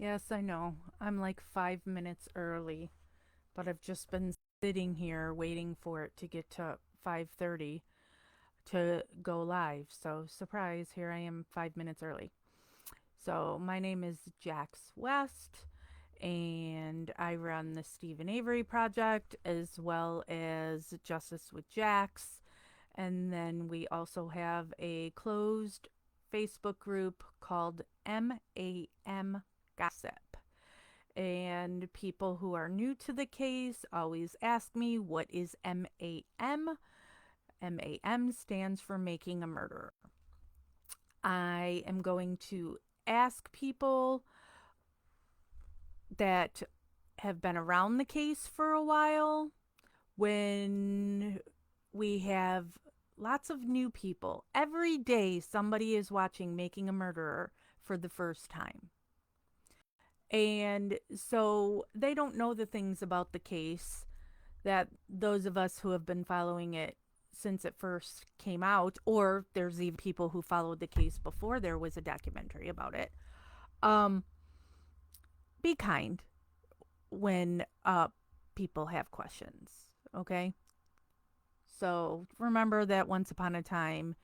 Yes, I know. I'm like 5 minutes early, but I've just been sitting here waiting for it to get to 5:30 to go live. So surprise, here I am 5 minutes early. So my name is Jax West, and I run the Stephen Avery Project as well as Justice with Jax. And then we also have a closed Facebook group called MAM Gossip. And people who are new to the case always ask me, what is MAM? MAM stands for Making a Murderer. I am going to ask people that have been around the case for a while when we have lots of new people. Every day, somebody is watching Making a Murderer for the first time. And so they don't know the things about the case that those of us who have been following it since it first came out, or there's even people who followed the case before there was a documentary about it. Um, be kind when people have questions, okay? So remember that once upon a time,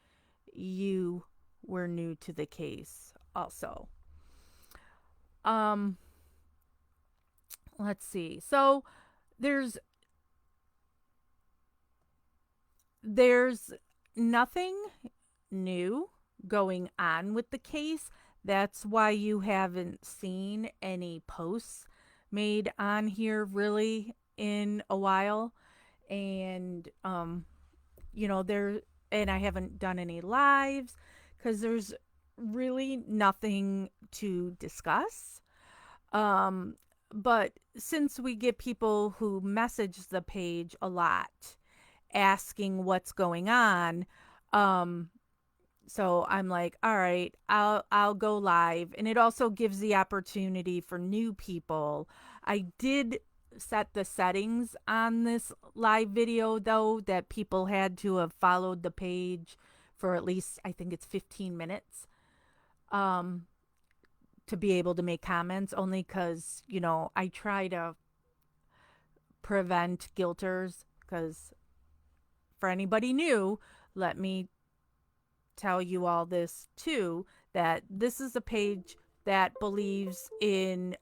you were new to the case also. Um, let's see. So there's there's nothing new going on with the case. That's why you haven't seen any posts made on here really in a while. And there and I haven't done any lives cuz there's really nothing to discuss. Um but since we get people who message the page a lot asking what's going on, um so I'm like, all right, I'll go live, and it also gives the opportunity for new people. I did set the settings on this live video though that people had to have followed the page for at least, I think it's 15 minutes um to be able to make comments, only cuz I try to prevent guilters, cuz for anybody new, let me tell you all this too, that this is a page that believes in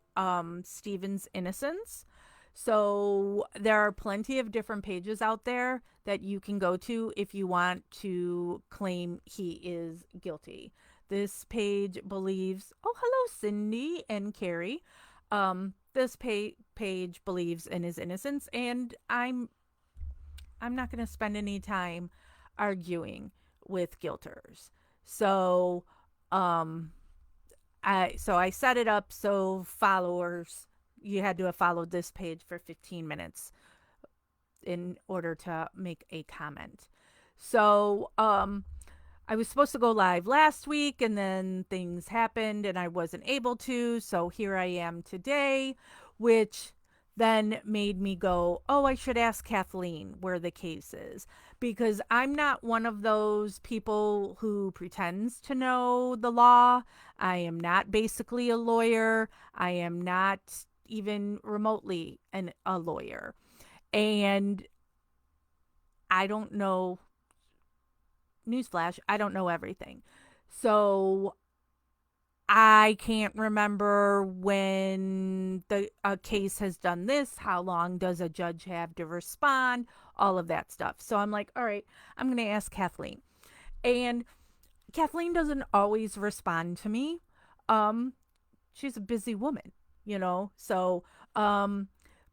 Stephen's innocence. So there are plenty of different pages out there that you can go to if you want to claim he is guilty. This page believes, oh, hello, Cindy and Carrie. This page believes in his innocence, and I'm not going to spend any time arguing with guilters. So, um, I set it up so followers, you had to have followed this page for 15 minutes in order to make a comment. So, I was supposed to go live last week and then things happened and I wasn't able to. So here I am today, which then made me go, oh, I should ask Kathleen where the case is, because I'm not one of those people who pretends to know the law. I am not basically a lawyer. I am not even remotely a lawyer. And I don't know, newsflash, I don't know everything. So I can't remember when the a case has done this, how long does a judge have to respond, all of that stuff. So I'm like, all right, I'm going to ask Kathleen. And Kathleen doesn't always respond to me. Um she's a busy woman, you know. So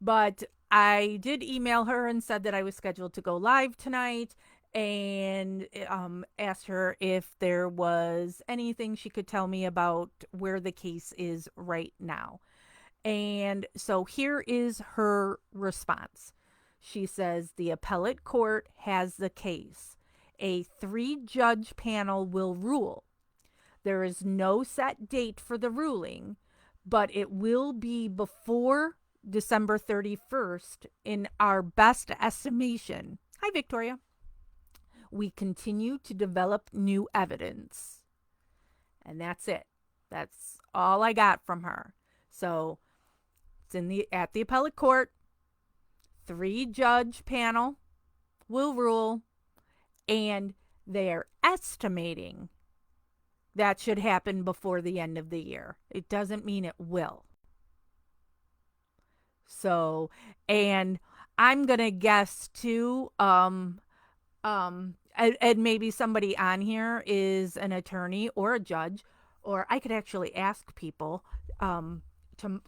but I did email her and said that I was scheduled to go live tonight, and asked her if there was anything she could tell me about where the case is right now. And so here is her response. She says the appellate court has the case. A 3-judge panel will rule. There is no set date for the ruling, but it will be before December 31st in our best estimation. Hi, Victoria. We continue to develop new evidence. And that's it. That's all I got from her. So it's at the appellate court. 3-judge panel will rule, and they're estimating that should happen before the end of the year. It doesn't mean it will. So, and I'm gonna guess too. And maybe somebody on here is an attorney or a judge, or I could actually ask people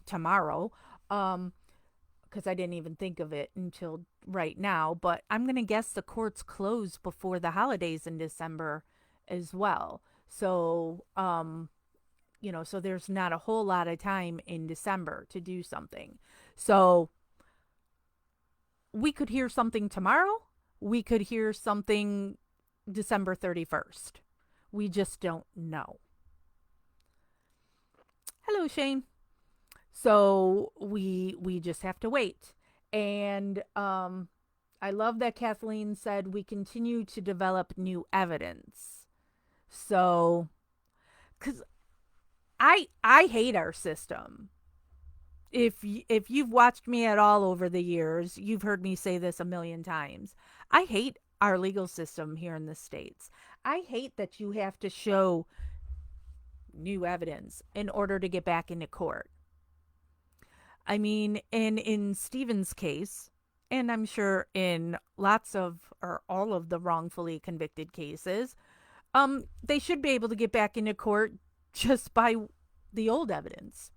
tomorrow, because I didn't even think of it until right now. But I'm gonna guess the courts close before the holidays in December as well. So, so there's not a whole lot of time in December to do something. So we could hear something tomorrow. We could hear something December 31st. We just don't know. Hello, Shane. So we just have to wait. And I love that Kathleen said we continue to develop new evidence. So, because I hate our system. If you've watched me at all over the years, you've heard me say this a million times. I hate our legal system here in the States. I hate that you have to show new evidence in order to get back into court. I mean, in Stephen's case, and I'm sure in lots of or all of the wrongfully convicted cases, they should be able to get back into court just by the old evidence,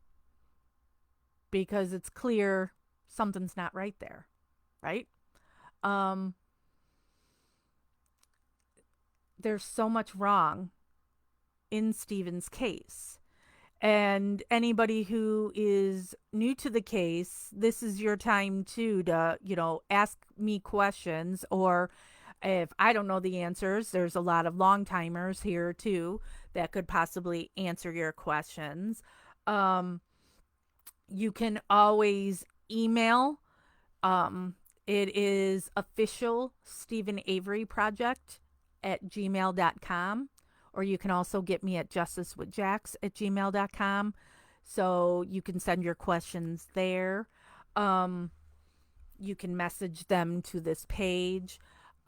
because it's clear something's not right there, right? There's so much wrong in Stephen's case. And anybody who is new to the case, this is your time too to, ask me questions. Or if I don't know the answers, there's a lot of long timers here too that could possibly answer your questions. You can always email. It is official Steven Avery Project at gmail.com. Or you can also get me at justicewithjax at gmail.com. So you can send your questions there. You can message them to this page.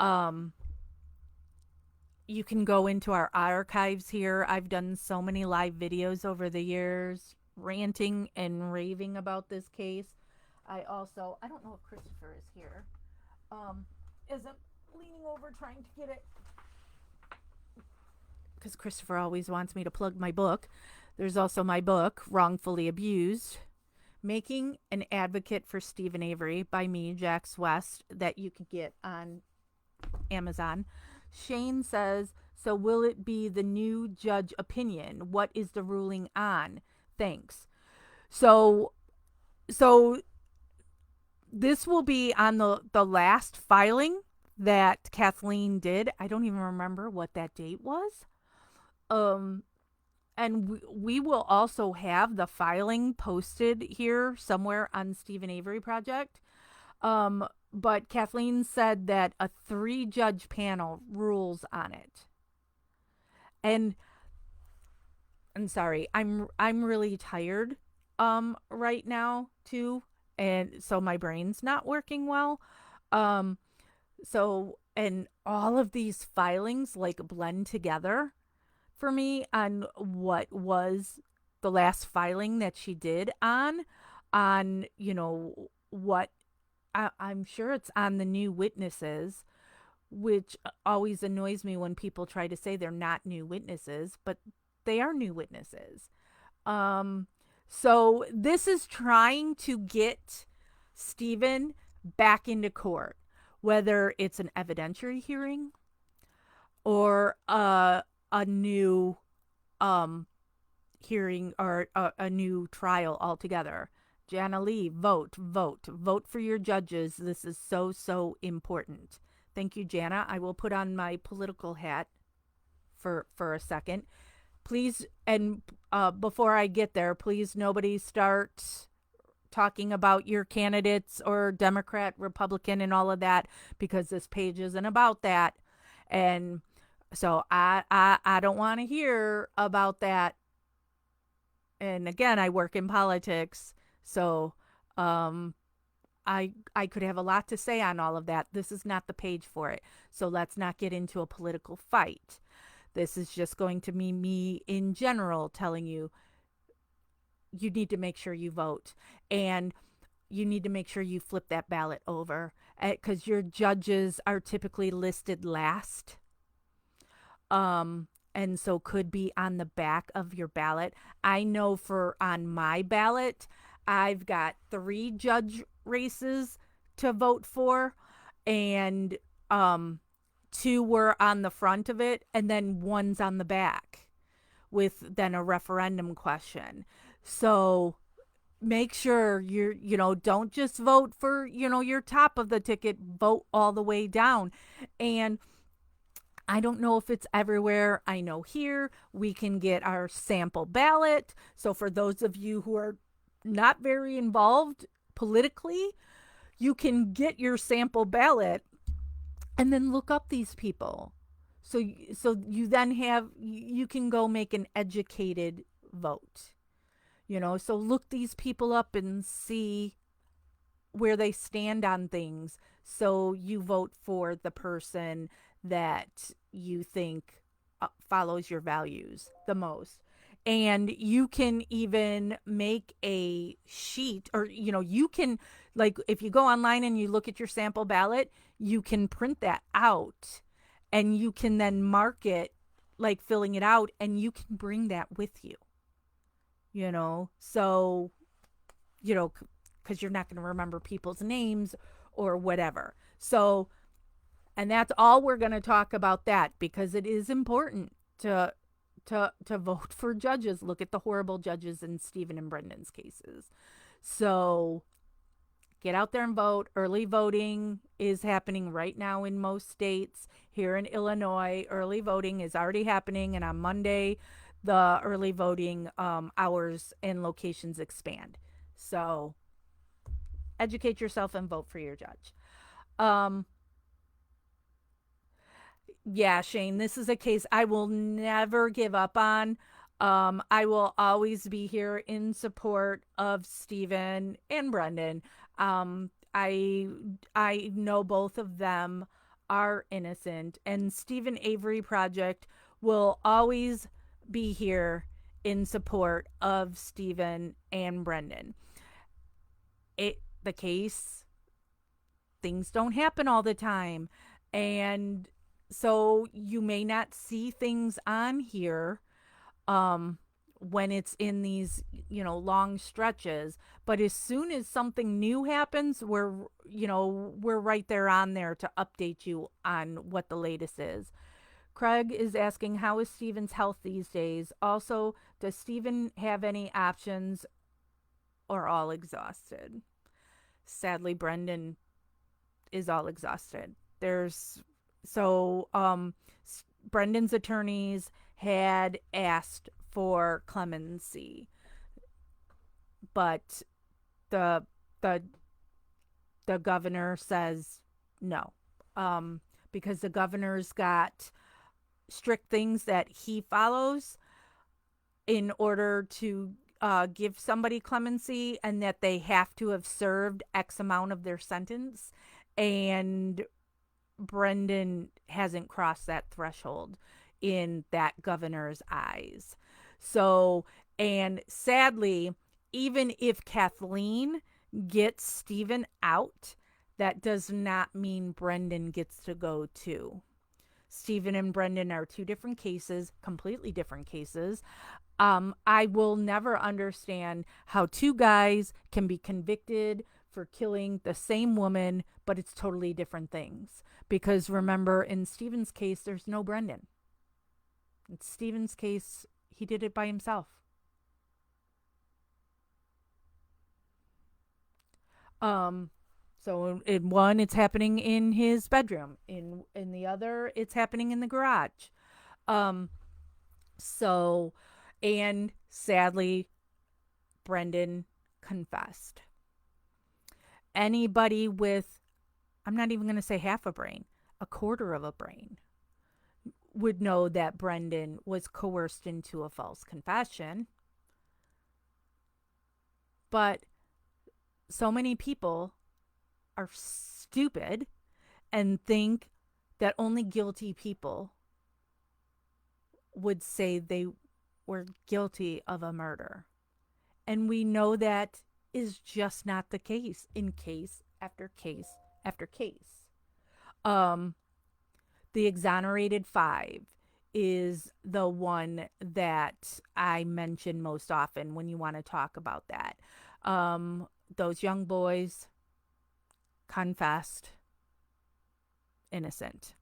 You can go into our archives here. I've done so many live videos over the years, ranting and raving about this case. I don't know if Christopher is here. Is it leaning over trying to get it? Because Christopher always wants me to plug my book. There's also my book, Wrongfully Abused, Making an Advocate for Steven Avery by me, Jax West, that you can get on Amazon. Shane says, so will it be the new judge opinion? What is the ruling on? Thanks. So this will be on the last filing that Kathleen did. I don't even remember what that date was. And we will also have the filing posted here somewhere on Steven Avery Project. But Kathleen said that a 3-judge panel rules on it. And I'm sorry, I'm really tired right now too, and so my brain's not working well. So and all of these filings like blend together for me on what was the last filing that she did on what I'm sure it's on the new witnesses, which always annoys me when people try to say they're not new witnesses, but they are new witnesses. So this is trying to get Steven back into court, whether it's an evidentiary hearing or a new hearing or a new trial altogether. Jana Lee, vote for your judges. This is so important. Thank you, Jana. I will put on my political hat for a second. Please, and before I get there, please nobody start talking about your candidates or Democrat, Republican, and all of that, because this page isn't about that. And so I don't want to hear about that and again, I work in politics, so um, I could have a lot to say on all of that. This is not the page for it. So let's not get into a political fight. This is just going to be me in general telling you you need to make sure you vote, and you need to make sure you flip that ballot over because your judges are typically listed last. And so could be on the back of your ballot. I know for on my ballot, I've got 3 judge races to vote for, and 2 were on the front of it, and then one's on the back with then a referendum question. So make sure don't just vote for, your top of the ticket, vote all the way down. And I don't know if it's everywhere. I know here we can get our sample ballot. So for those of you who are not very involved politically, you can get your sample ballot and then look up these people. So you then you can go make an educated vote. So look these people up and see where they stand on things. So you vote for the person that you think follows your values the most. And you can even make a sheet, or you can, like, if you go online and you look at your sample ballot, you can print that out and you can then mark it, like filling it out, and you can bring that with you. So because you're not going to remember people's names or whatever. So, and that's all we're going to talk about that, because it is important to vote for judges. Look at the horrible judges in Stephen and Brendan's cases. So get out there and vote. Early voting is happening right now in most states. Here in Illinois, early voting is already happening, and on Monday, the early voting hours and locations expand. So educate yourself and vote for your judge. Yeah, Shane, this is a case I will never give up on. I will always be here in support of Stephen and Brendan. I know both of them are innocent, and Stephen Avery Project will always be here in support of Stephen and Brendan. The case, things don't happen all the time, and so you may not see things on here when it's in these long stretches, but as soon as something new happens, we're right there on there to update you on what the latest is. Craig is asking, how is Stephen's health these days? Also, does Stephen have any options or all exhausted? Sadly, Brendan is all exhausted. Brendan's attorneys had asked for clemency, but the governor says no, because the governor's got strict things that he follows in order to give somebody clemency, and that they have to have served X amount of their sentence. And Brendan hasn't crossed that threshold in that governor's eyes. So, and sadly, even if Kathleen gets Stephen out, that does not mean Brendan gets to go too. Stephen and Brendan are 2 different cases, completely different cases. I will never understand how 2 guys can be convicted for killing the same woman, but it's totally different things. Because remember, in Stephen's case, there's no Brendan. In Stephen's case, he did it by himself. So in one, it's happening in his bedroom. In the other, it's happening in the garage. So, and sadly, Brendan confessed. Anybody with, I'm not even going to say half a brain, a quarter of a brain, would know that Brendan was coerced into a false confession. But so many people are stupid and think that only guilty people would say they were guilty of a murder. And we know that is just not the case in case after case after case. Um, the exonerated five is the one that I mention most often when you want to talk about that. Those young boys confessed innocent.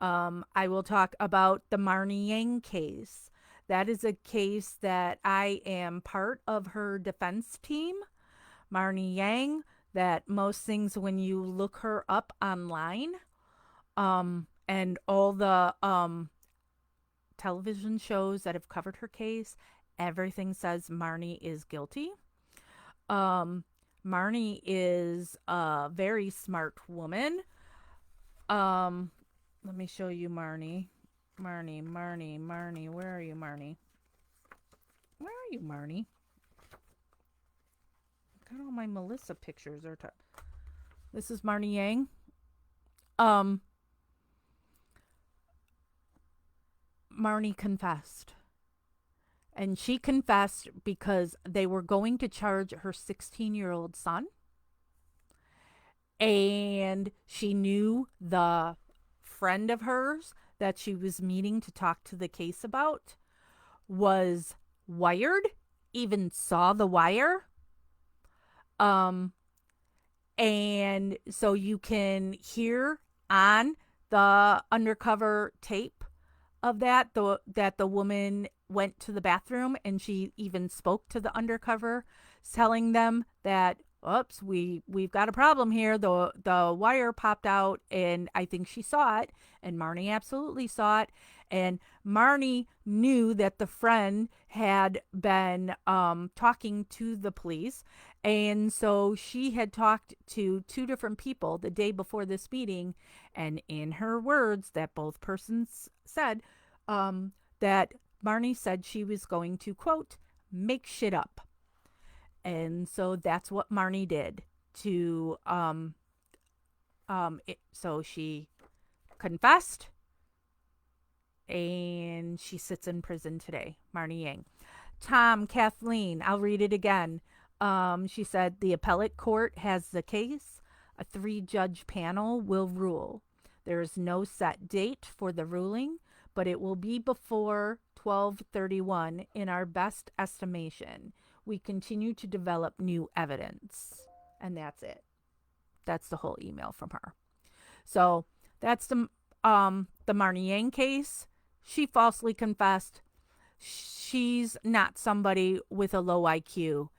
I will talk about the Marnie Yang case. That is a case that I am part of her defense team. Marnie Yang, that most things when you look her up online, and all the television shows that have covered her case, everything says Marnie is guilty. Marnie is a very smart woman. Let me show you Marnie. Marnie. Where are you, Marnie? Where are you, Marnie? Got all my Melissa pictures. This is Marnie Yang. Marnie confessed. And she confessed because they were going to charge her 16-year-old son. And she knew the friend of hers that she was meeting to talk to the case about was wired, even saw the wire. And so you can hear on the undercover tape of that the woman went to the bathroom and she even spoke to the undercover, telling them that, oops, we've got a problem here. The wire popped out, and I think she saw it, and Marnie absolutely saw it. And Marnie knew that the friend had been talking to the police, and so she had talked to two different people the day before this meeting, and in her words that both persons said, that Marnie said she was going to, quote, make shit up. And so that's what Marnie did to so she confessed, and she sits in prison today. Marnie Yang. Tom, Kathleen, I'll read it again. She said the appellate court has the case. A 3-judge panel will rule. There is no set date for the ruling, but it will be before 12/31 in our best estimation. We continue to develop new evidence. And that's it. That's the whole email from her. So that's the Marnie Yang case. She falsely confessed. She's not somebody with a low IQ,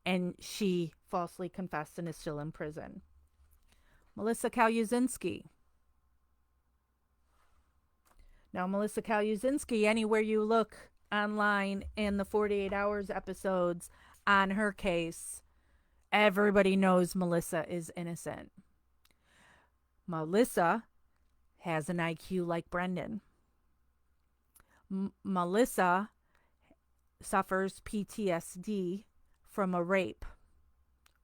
and she falsely confessed and is still in prison. Melissa Kaluzinski. Now, Melissa Kaluzinski, anywhere you look online in the 48 Hours episodes on her case, everybody knows Melissa is innocent. Melissa has an IQ like Brendan. Melissa suffers PTSD from a rape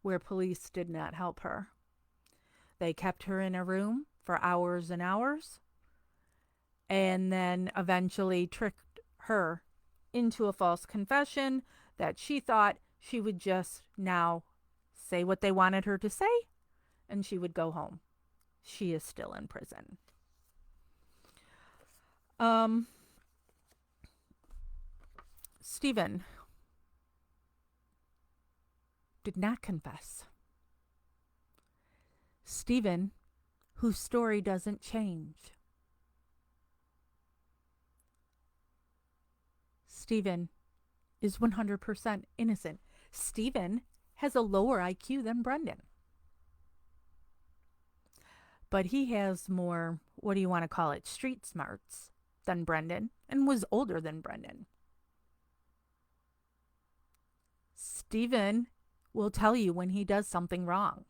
where police did not help her. They kept her in a room for hours and hours, and then eventually tricked her into a false confession that she thought she would just now say what they wanted her to say, and she would go home. She is still in prison. Stephen did not confess. Stephen, whose story doesn't change. Stephen is 100% innocent. Stephen has a lower IQ than Brendan. But he has more, what do you want to call it, street smarts than Brendan, and was older than Brendan. Stephen will tell you when he does something wrong.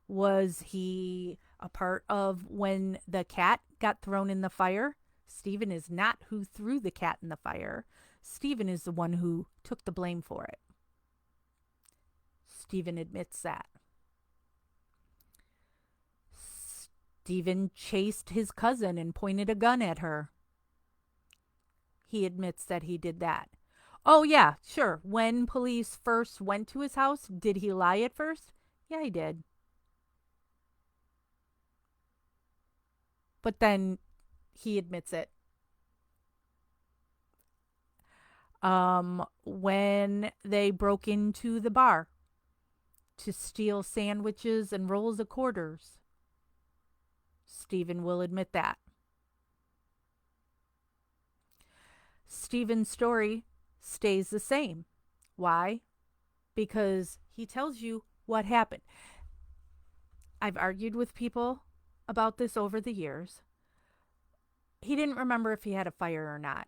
Was he a part of when the cat got thrown in the fire? Stephen is not who threw the cat in the fire. Stephen is the one who took the blame for it. Stephen admits that. Stephen chased his cousin and pointed a gun at her. He admits that he did that. Oh, yeah, sure. When police first went to his house, did he lie at first? Yeah, he did. But then he admits it. When they broke into the bar to steal sandwiches and rolls of quarters, Stephen will admit that. Stephen's story stays the same. Why? Because he tells you what happened. I've argued with people about this over the years. He didn't remember if he had a fire or not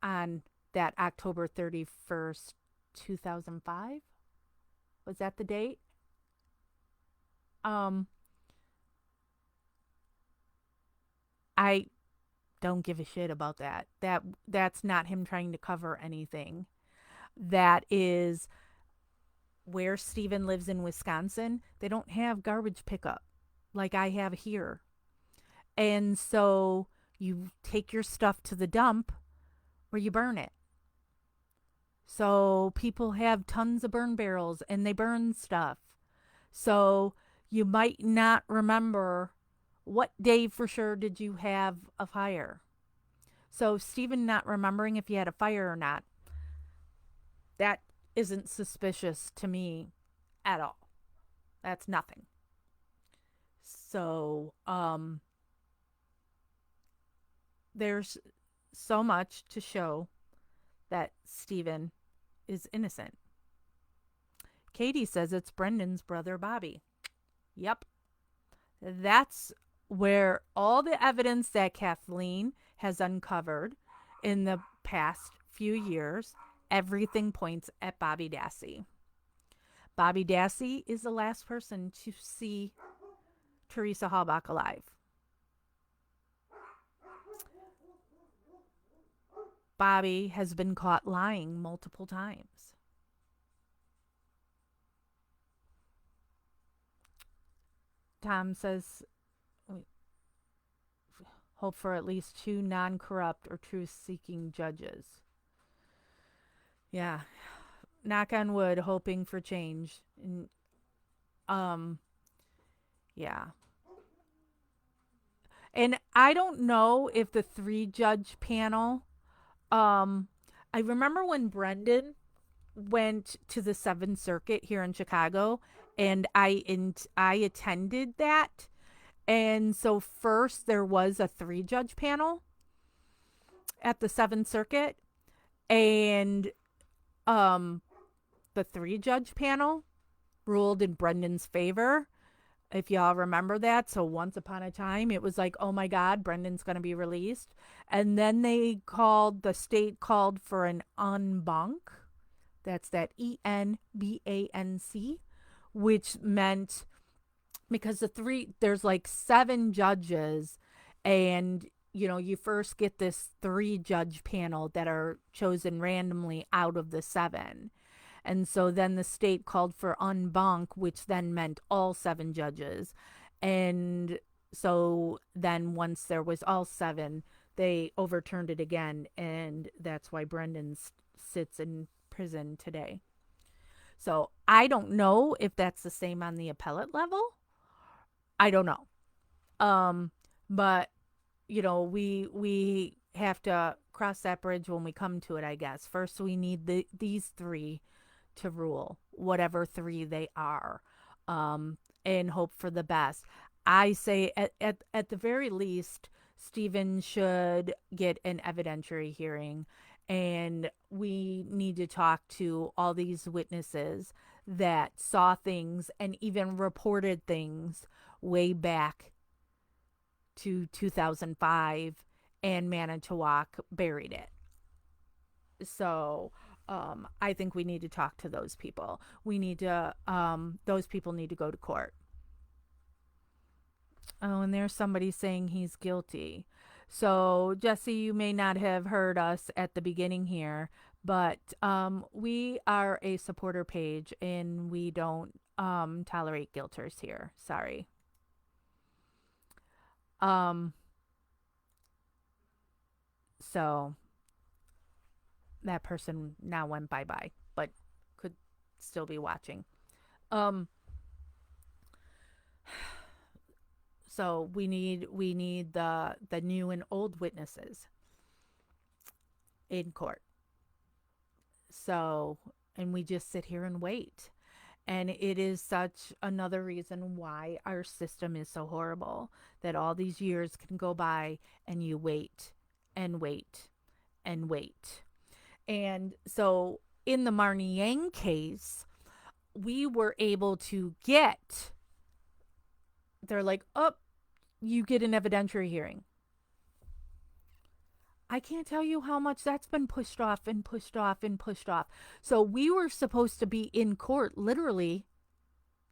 on that October 31st, 2005. Was that the date? Um, I don't give a shit about that. That's not him trying to cover anything. That is where Stephen lives in Wisconsin. They don't have garbage pickup like I have here. And so you take your stuff to the dump or you burn it. So people have tons of burn barrels and they burn stuff. So you might not remember what day for sure did you have a fire. So Stephen not remembering if he had a fire or not, that isn't suspicious to me at all. That's nothing. So, there's so much to show that Stephen is innocent. Katie says it's Brendan's brother, Bobby. Yep. That's where all the evidence that Kathleen has uncovered in the past few years, everything points at Bobby Dassey. Bobby Dassey is the last person to see Teresa Halbach alive. Bobby has been caught lying multiple times. Tom says, hope for at least 2 non-corrupt or truth-seeking judges. Yeah. Knock on wood, hoping for change. And, yeah. And I don't know if the 3-judge panel, I remember when Brendan went to the 7th Circuit here in Chicago, and I attended that. And so first there was a 3-judge panel at the 7th Circuit, and the 3-judge panel ruled in Brendan's favor, if y'all remember that. So once upon a time, it was like, oh my God, Brendan's going to be released. And then the state called for an en banc. That's that ENBANC, which meant, because there's like 7 judges, and you first get this 3-judge panel that are chosen randomly out of the 7. And so then the state called for en banc, which then meant all 7 judges. And so then once there was all 7, they overturned it again. And that's why Brendan sits in prison today. So I don't know if that's the same on the appellate level. I don't know. But we have to cross that bridge when we come to it, I guess. First, we need these 3 to rule, whatever 3 they are, and hope for the best. I say at the very least, Stephen should get an evidentiary hearing, and we need to talk to all these witnesses that saw things and even reported things way back to 2005, and Manitowoc buried it. So I think we need to talk to those people. We need to, those people need to go to court. Oh, and there's somebody saying he's guilty. So, Jesse, you may not have heard us at the beginning here, but we are a supporter page and we don't tolerate guilters here. Sorry. Um, so that person now went bye bye, but could still be watching. Um, so we need the new and old witnesses in court. So, and we just sit here and wait. And it is such another reason why our system is so horrible, that all these years can go by and you wait and wait and wait. And so in the Marnie Yang case, we were able to get, they're like, oh, you get an evidentiary hearing. I can't tell you how much that's been pushed off and pushed off and pushed off. So we were supposed to be in court literally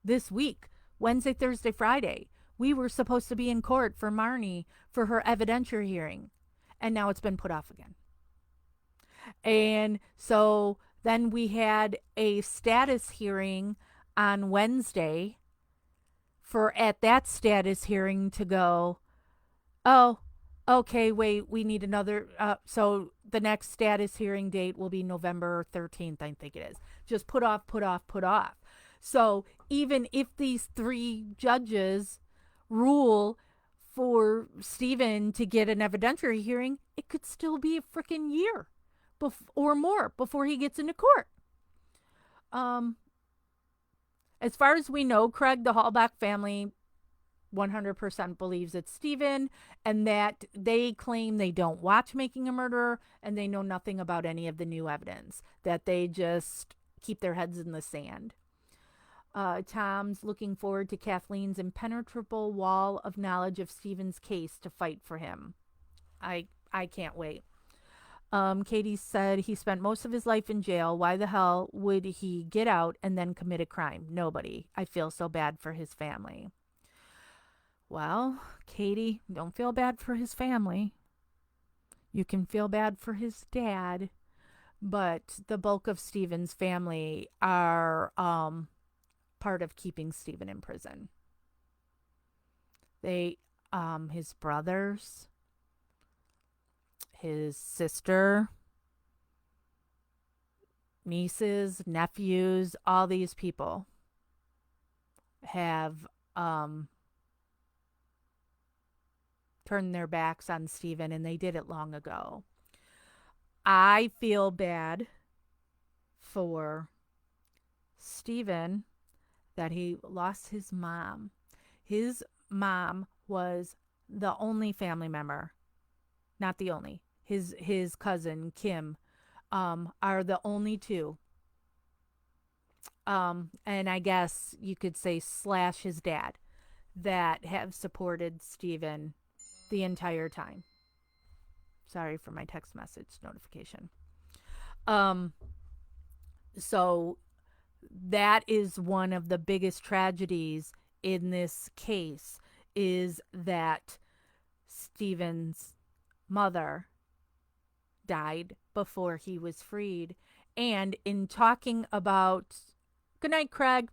this week, Wednesday, Thursday, Friday. We were supposed to be in court for Marnie for her evidentiary hearing. And now it's been put off again. And so then we had a status hearing on Wednesday for at that status hearing to go, oh, okay, wait, we need another. So the next status hearing date will be November 13th, I think it is. Just put off, put off, put off. So even if these three judges rule for Stephen to get an evidentiary hearing, it could still be a freaking year or more before he gets into court. Um, as far as we know, Craig, the Hallback family 100% believes it's Stephen, and that they claim they don't watch Making a Murderer and they know nothing about any of the new evidence, that they just keep their heads in the sand. Tom's looking forward to Kathleen's impenetrable wall of knowledge of Stephen's case to fight for him. I can't wait. Katie said he spent most of his life in jail. Why the hell would he get out and then commit a crime? Nobody. I feel so bad for his family. Well, Katie, don't feel bad for his family. You can feel bad for his dad, but the bulk of Stephen's family are part of keeping Stephen in prison. They, his brothers, his sister, nieces, nephews, all these people have turned their backs on Stephen, and they did it long ago. I feel bad for Stephen that he lost his mom. His mom was the only family member, not the only. His cousin Kim are the only two. And I guess you could say slash his dad that have supported Stephen the entire time. Sorry for my text message notification. So that is one of the biggest tragedies in this case, is that Stephen's mother died before he was freed. And in talking about, good night, Craig.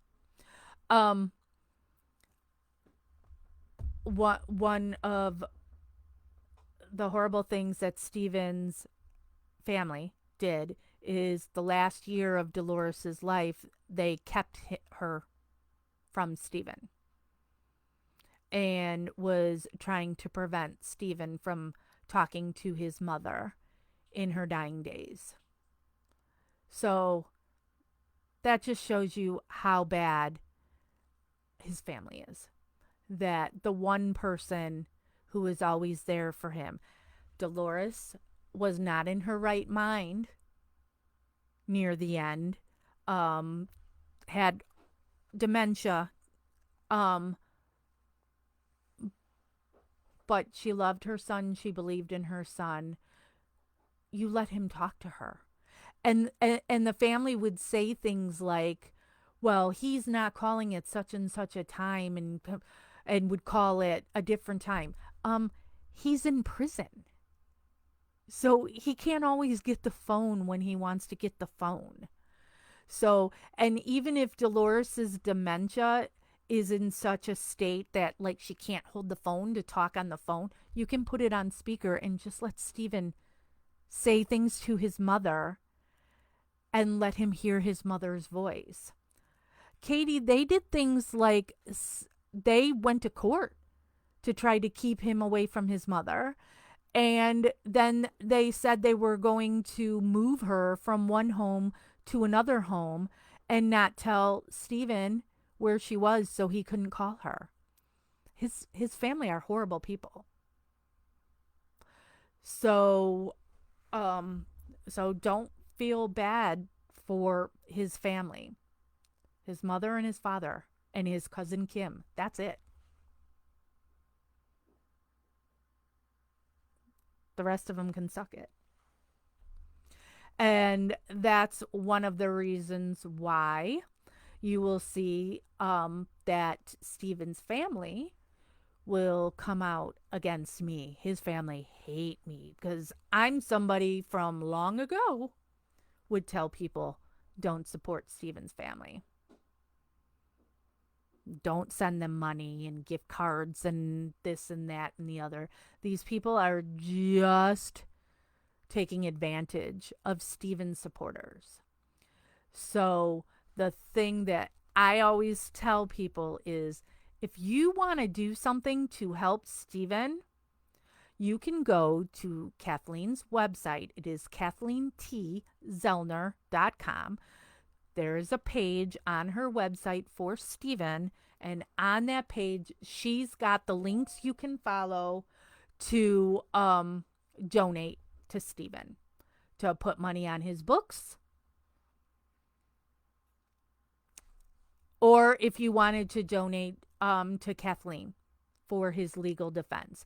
One of the horrible things that Stephen's family did is the last year of Dolores's life, they kept her from Stephen and was trying to prevent Stephen from talking to his mother in her dying days. So that just shows you how bad his family is. That the one person who was always there for him, Dolores, was not in her right mind near the end, had dementia, but she loved her son. She believed in her son. You let him talk to her. And the family would say things like, well, he's not calling it such and such a time, and would call it a different time. he's in prison. So he can't always get the phone when he wants to get the phone. So, and even if Dolores's dementia is in such a state that like she can't hold the phone to talk on the phone, you can put it on speaker and just let Steven say things to his mother and let him hear his mother's voice. Katie, they did things like they went to court to try to keep him away from his mother. And then they said they were going to move her from one home to another home and not tell Steven where she was so he couldn't call her. His family are horrible people. So so don't feel bad for his family. His mother and his father and his cousin Kim. That's it. The rest of them can suck it. And that's one of the reasons why you will see that Steven's family will come out against me. His family hate me because I'm somebody from long ago would tell people don't support Steven's family. Don't send them money and gift cards and this and that and the other. These people are just taking advantage of Steven's supporters. So the thing that I always tell people is if you want to do something to help Steven, you can go to Kathleen's website. It is KathleenTZellner.com. There is a page on her website for Steven, and on that page, she's got the links you can follow to donate to Steven, to put money on his books, or if you wanted to donate to Kathleen for his legal defense.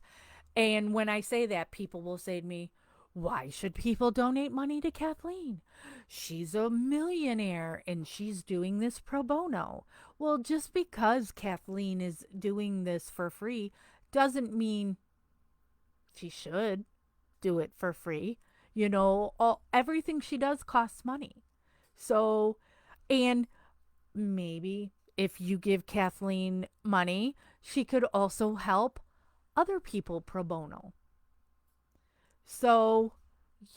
And when I say that, people will say to me, why should people donate money to Kathleen? She's a millionaire and she's doing this pro bono. Well, just because Kathleen is doing this for free doesn't mean she should do it for free. You know, everything she does costs money. So, and maybe if you give Kathleen money, she could also help other people pro bono. So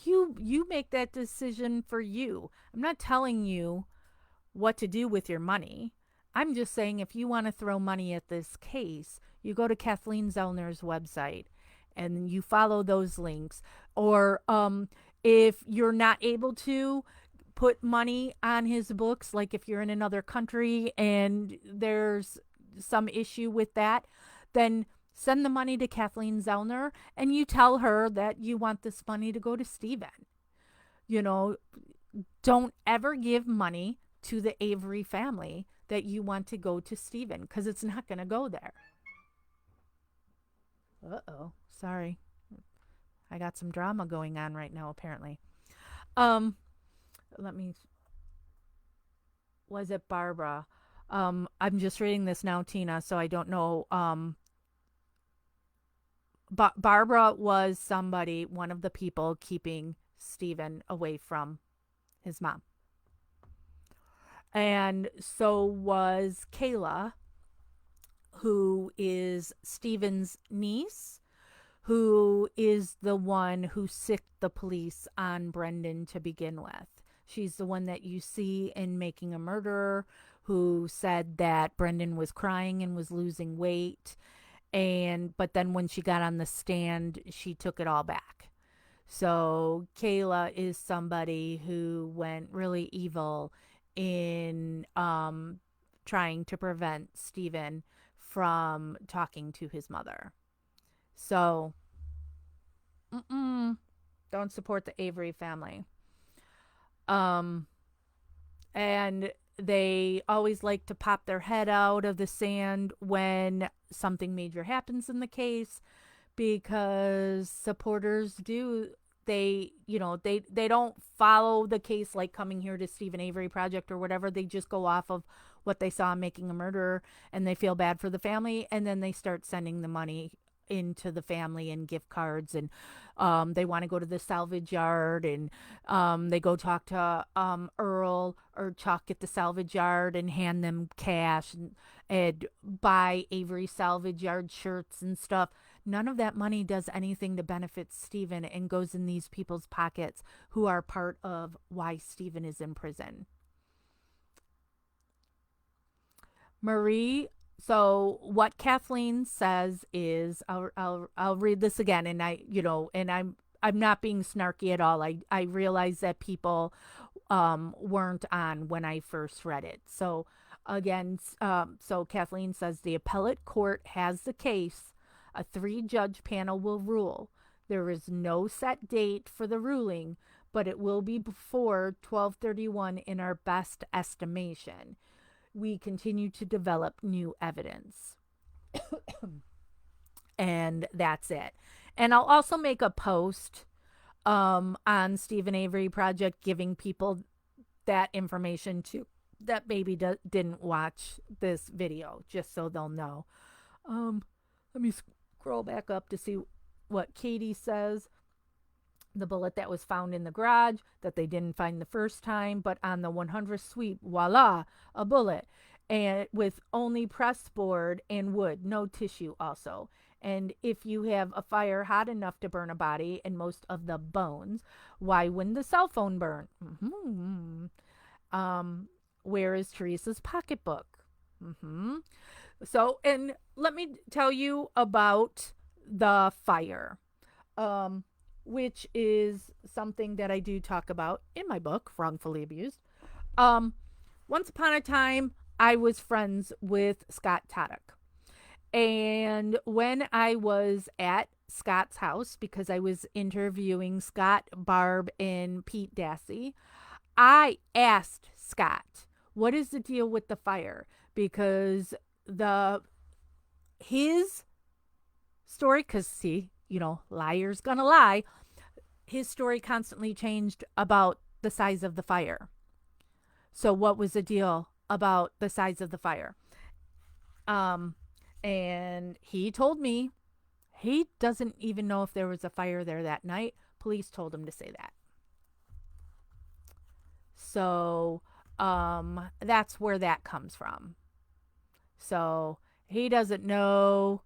you make that decision for you. I'm not telling you what to do with your money. I'm just saying if you want to throw money at this case, you go to Kathleen Zellner's website and you follow those links. Or if you're not able to put money on his books, like if you're in another country and there's some issue with that, then send the money to Kathleen Zellner and you tell her that you want this money to go to Steven. You know, don't ever give money to the Avery family that you want to go to Steven because it's not going to go there. Uh-oh. Sorry. I got some drama going on right now, apparently. Let me... Was it Barbara? I'm just reading this now, Tina, so I don't know... But Barbara was somebody, one of the people keeping Steven away from his mom. And so was Kayla, who is Steven's niece, who is the one who sicked the police on Brendan to begin with. She's the one that you see in Making a Murderer, who said that Brendan was crying and was losing weight. But then when she got on the stand, she took it all back. So Kayla is somebody who went really evil in trying to prevent Steven from talking to his mother. So don't support the Avery family. And they always like to pop their head out of the sand when something major happens in the case, because supporters do, they don't follow the case like Coming Here to Stephen Avery Project or whatever. They just go off of what they saw Making a Murderer, and they feel bad for the family, and then they start sending the money into the family and gift cards, and they want to go to the salvage yard, and they go talk to Earl or Chuck at the salvage yard and hand them cash, and buy Avery salvage yard shirts and stuff. None of that money does anything to benefit Stephen and goes in these people's pockets who are part of why Stephen is in prison. Marie, so what Kathleen says is, I'll read this again, and I'm not being snarky at all. I realize that people weren't on when I first read it. So again, so Kathleen says the appellate court has the case. A 3-judge panel will rule. There is no set date for the ruling, but it will be before 12/31 in our best estimation. We continue to develop new evidence. And that's it. And I'll also make a post on Stephen Avery Project giving people that information too, that maybe didn't watch this video, just so they'll know. Let me scroll back up to see what Katie says. The bullet that was found in the garage that they didn't find the first time, but on the 100th sweep, voila, a bullet, and with only pressed board and wood, no tissue also. And if you have a fire hot enough to burn a body and most of the bones, why wouldn't the cell phone burn? Where is Teresa's pocketbook? So, and let me tell you about the fire, which is something that I do talk about in my book, Wrongfully Abused. Once upon a time, I was friends with Scott Taddock. And when I was at Scott's house, because I was interviewing Scott, Barb, and Pete Dassey, I asked Scott, what is the deal with the fire? Because his story, because see, liar's gonna lie, his story constantly changed about the size of the fire. So what was the deal about the size of the fire? And he told me he doesn't even know if there was a fire there that night. Police told him to say that. So that's where that comes from. So he doesn't know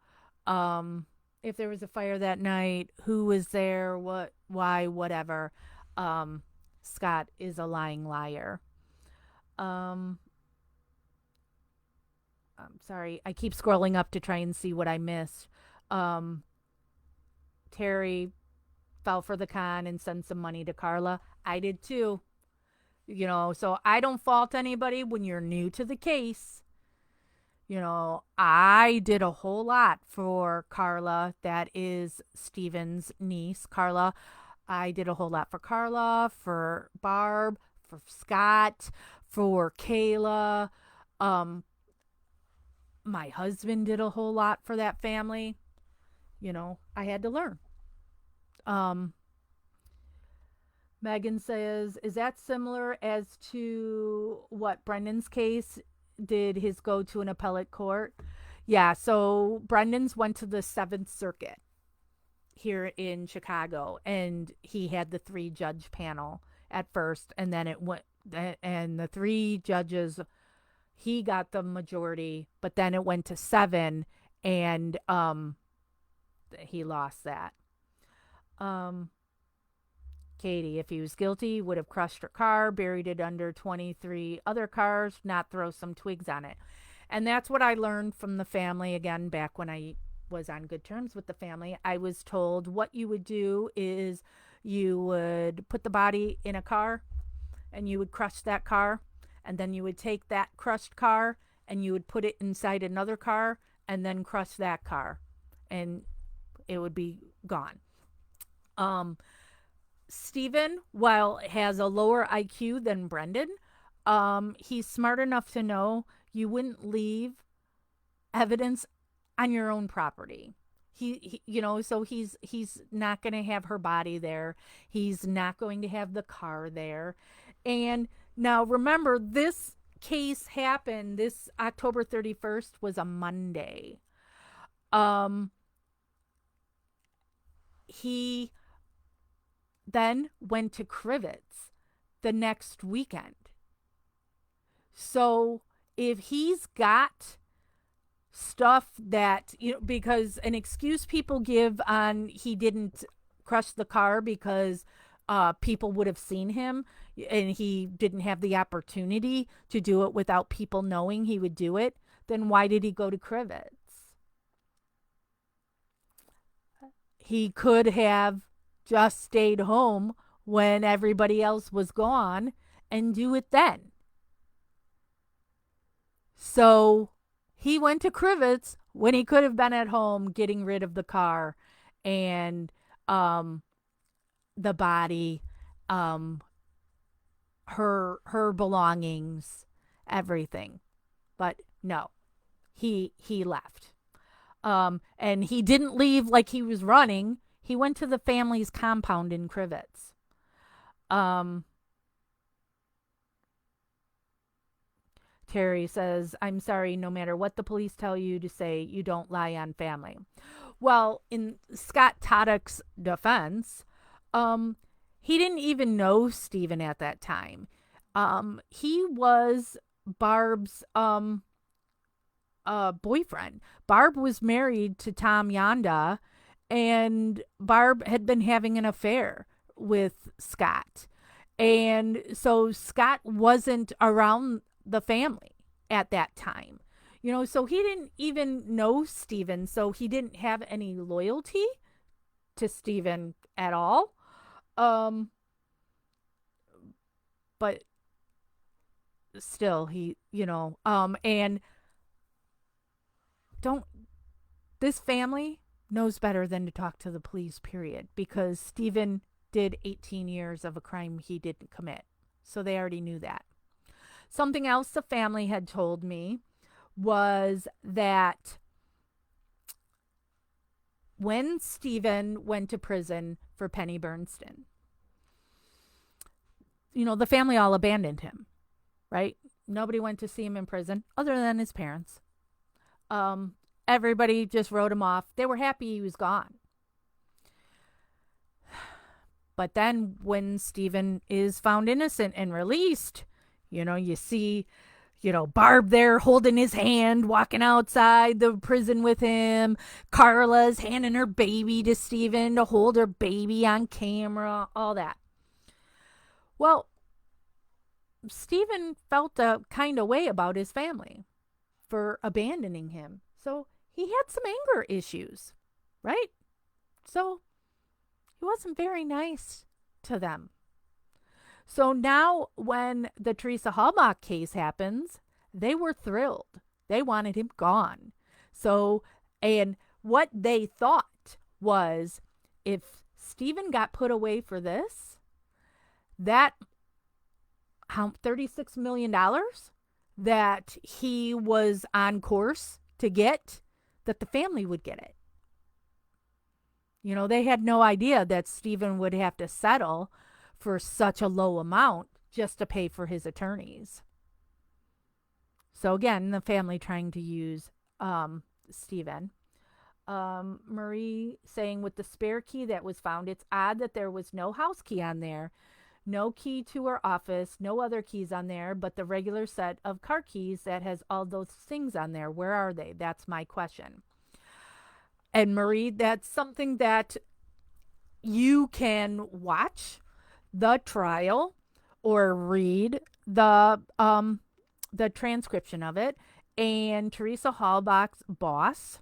if there was a fire that night, who was there, what, why, whatever. Scott is a lying liar. I'm sorry, I keep scrolling up to try and see what I missed. Terry fell for the con and sent some money to Carla. I did too. So I don't fault anybody when you're new to the case. I did a whole lot for Carla, that is Stephen's niece, Carla. I did a whole lot for Carla, for Barb, for Scott, for Kayla. My husband did a whole lot for that family. I had to learn. Megan says, is that similar as to what Brendan's case? Did his go to an appellate court? Yeah, so Brendan's went to the 7th Circuit here in Chicago, and he had the 3-judge panel at first, and then it went, and the 3 judges, he got the majority, but then it went to 7, and he lost that. Katie, if he was guilty, would have crushed her car, buried it under 23 other cars, not throw some twigs on it. And that's what I learned from the family, again, back when I was on good terms with the family. I was told what you would do is you would put the body in a car and you would crush that car, and then you would take that crushed car and you would put it inside another car and then crush that car, and it would be gone. Stephen, while has a lower IQ than Brendan, he's smart enough to know you wouldn't leave evidence on your own property. He so he's not going to have her body there. He's not going to have the car there. And now remember, this case happened, this October 31st was a Monday. he then went to Crivets the next weekend. So if he's got stuff that, because an excuse people give on he didn't crush the car because people would have seen him and he didn't have the opportunity to do it without people knowing he would do it, then why did he go to Crivets? He could have just stayed home when everybody else was gone and do it then. So he went to Crivets when he could have been at home getting rid of the car and the body, her belongings, everything. But no, he left. And he didn't leave like he was running. He went to the family's compound in Crivets. Terry says, I'm sorry, no matter what the police tell you to say, you don't lie on family. Well, in Scott Toddock's defense, he didn't even know Stephen at that time. He was Barb's boyfriend. Barb was married to Tom Yonda, and Barb had been having an affair with Scott. And so Scott wasn't around the family at that time. So he didn't even know Stephen, so he didn't have any loyalty to Stephen at all. But still, and this family knows better than to talk to the police, period, because Stephen did 18 years of a crime he didn't commit. So they already knew that. Something else the family had told me was that when Stephen went to prison for Penny Bernstein, the family all abandoned him, right? Nobody went to see him in prison other than his parents. Everybody just wrote him off. They were happy he was gone. But then when Stephen is found innocent and released, you see, Barb there holding his hand, walking outside the prison with him. Carla's handing her baby to Stephen to hold her baby on camera, all that. Well, Stephen felt a kind of way about his family for abandoning him. So he had some anger issues, right? So he wasn't very nice to them. So now when the Teresa Halbach case happens, they were thrilled. They wanted him gone. So, and what they thought was if Stephen got put away for this, that $36 million that he was on course to get, that the family would get it. They had no idea that Stephen would have to settle for such a low amount just to pay for his attorneys. So again, the family trying to use Stephen. Marie saying with the spare key that was found, it's odd that there was no house key on there. No key to her office, no other keys on there, but the regular set of car keys that has all those things on there. Where are they? That's my question. And Marie, that's something that you can watch the trial or read the transcription of it. And Teresa Halbach's boss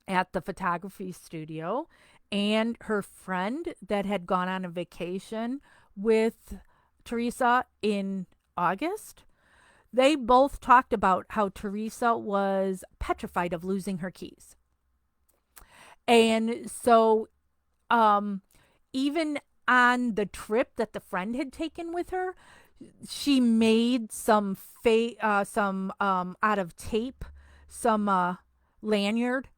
at the photography studio and her friend that had gone on a vacation with Teresa in August, they both talked about how Teresa was petrified of losing her keys. And so even on the trip that the friend had taken with her, she made some out of tape, some lanyard,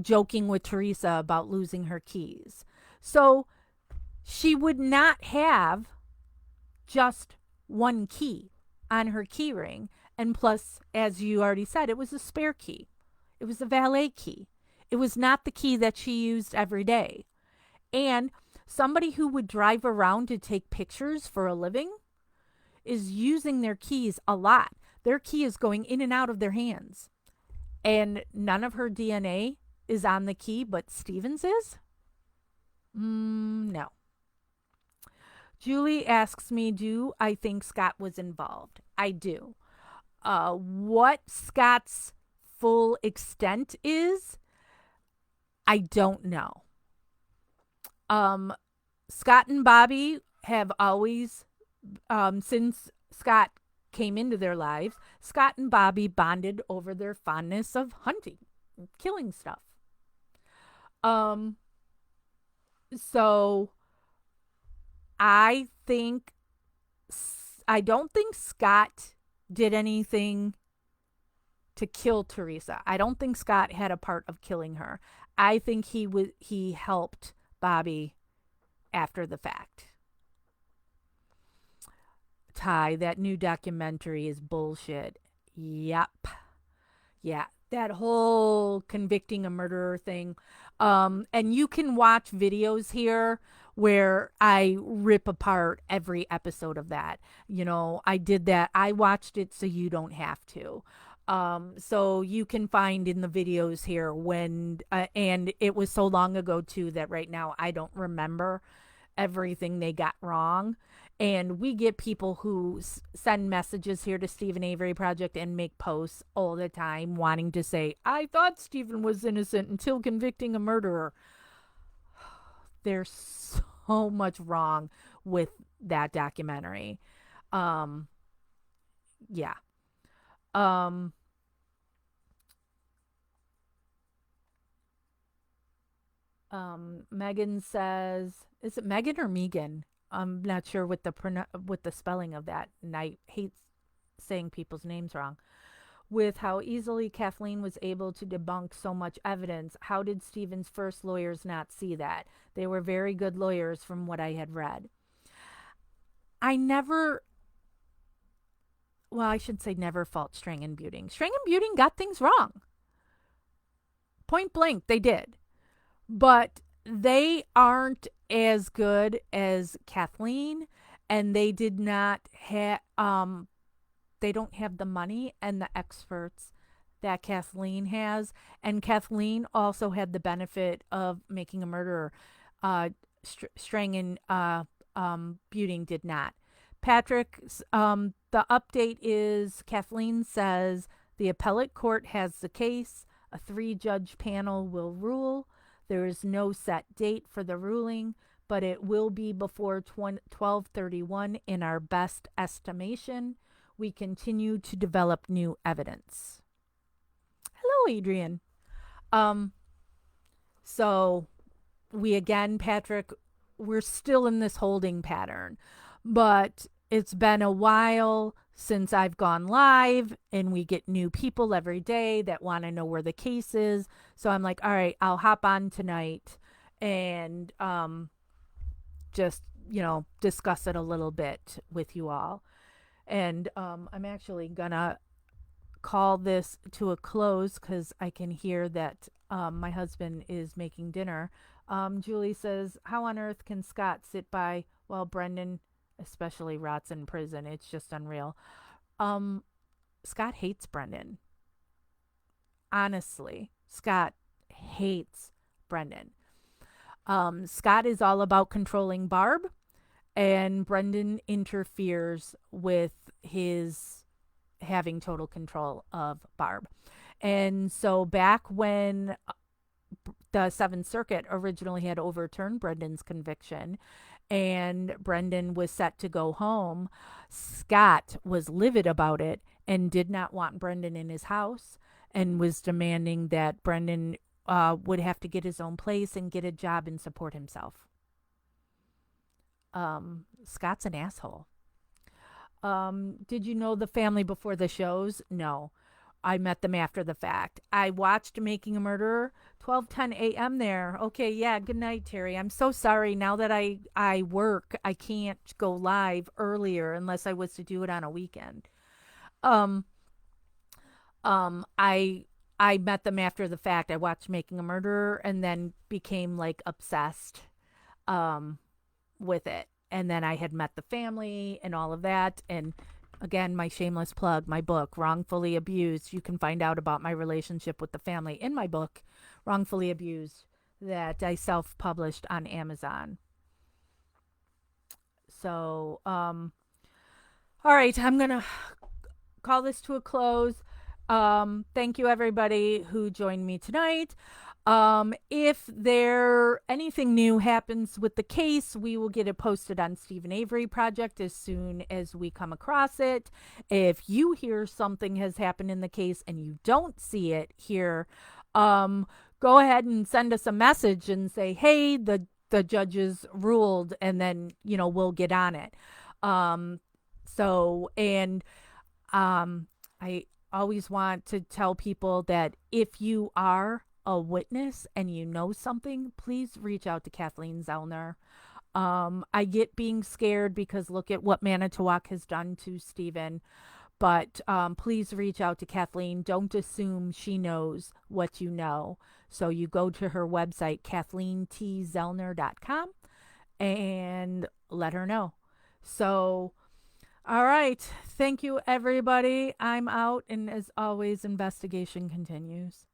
joking with Teresa about losing her keys. So she would not have just one key on her key ring. And plus, as you already said, it was a spare key. It was a valet key. It was not the key that she used every day. And somebody who would drive around to take pictures for a living is using their keys a lot. Their key is going in and out of their hands. And none of her DNA is on the key, but Stevens is? No. Julie asks me, do I think Scott was involved? I do. What Scott's full extent is, I don't know. Scott and Bobby have always, since Scott came into their lives, Scott and Bobby bonded over their fondness of hunting, killing stuff. So I think, I don't think Scott did anything to kill Teresa. I don't think Scott had a part of killing her. I think he helped Bobby after the fact. Ty, that new documentary is bullshit. Yep. Yeah, that whole convicting a murderer thing. And you can watch videos here where I rip apart every episode of that. You know, I did that. I watched it so you don't have to. So you can find in the videos here when, and it was so long ago too that right now I don't remember everything they got wrong. And we get people who send messages here to Stephen Avery Project and make posts all the time wanting to say, I thought Stephen was innocent until convicting a murderer. There's so much wrong with that documentary. Yeah. Megan says, is it Megan or Megan? I'm not sure with the spelling of that, and I hate saying people's names wrong. With how easily Kathleen was able to debunk so much evidence, how did Stephen's first lawyers not see that? They were very good lawyers from what I had read. I never, well, I should say never fault Strang and Buting. Strang and Buting got things wrong. Point blank, they did. But they aren't as good as Kathleen, and they did not have they don't have the money and the experts that Kathleen has, and Kathleen also had the benefit of making a murderer. Strang and Buting did not. Patrick, the update is Kathleen says the appellate court has the case. A 3-judge panel will rule. There is no set date for the ruling, but it will be before 12/31 in our best estimation. We continue to develop new evidence. Hello, Adrian. So we again, Patrick, we're still in this holding pattern, but it's been a while since I've gone live, and we get new people every day that want to know where the case is. So I'm like, all right, I'll hop on tonight and just, discuss it a little bit with you all. And I'm actually gonna call this to a close because I can hear that my husband is making dinner. Julie says, how on earth can Scott sit by while Brendan especially rots in prison? It's just unreal. Scott hates Brendan. Honestly, Scott hates Brendan. Scott is all about controlling Barb, and Brendan interferes with his having total control of Barb. And so back when the Seventh Circuit originally had overturned Brendan's conviction and Brendan was set to go home, Scott was livid about it and did not want Brendan in his house and was demanding that Brendan would have to get his own place and get a job and support himself. Scott's an asshole. Did you know the family before the shows? No. I met them after the fact. I watched Making a Murderer, 12:10 a.m. there. Okay, yeah, good night, Terry. I'm so sorry. Now that I work, I can't go live earlier unless I was to do it on a weekend. I met them after the fact. I watched Making a Murderer and then became like obsessed. um, with it. And then I had met the family and all of that. And again, my shameless plug, my book, Wrongfully Abused. You can find out about my relationship with the family in my book, Wrongfully Abused, that I self published on Amazon. So, all right, I'm going to call this to a close. Thank you, everybody who joined me tonight. If there anything new happens with the case, we will get it posted on Stephen Avery Project as soon as we come across it. If you hear something has happened in the case and you don't see it here, go ahead and send us a message and say, "Hey, the judges ruled," and then we'll get on it. Um, so and I always want to tell people that if you are a witness and you know something, please reach out to Kathleen Zellner. I get being scared because look at what Manitowoc has done to Stephen. But please reach out to Kathleen. Don't assume she knows what you know. So you go to her website, KathleenTZellner.com, and let her know. So all right. Thank you, everybody. I'm out. And as always, investigation continues.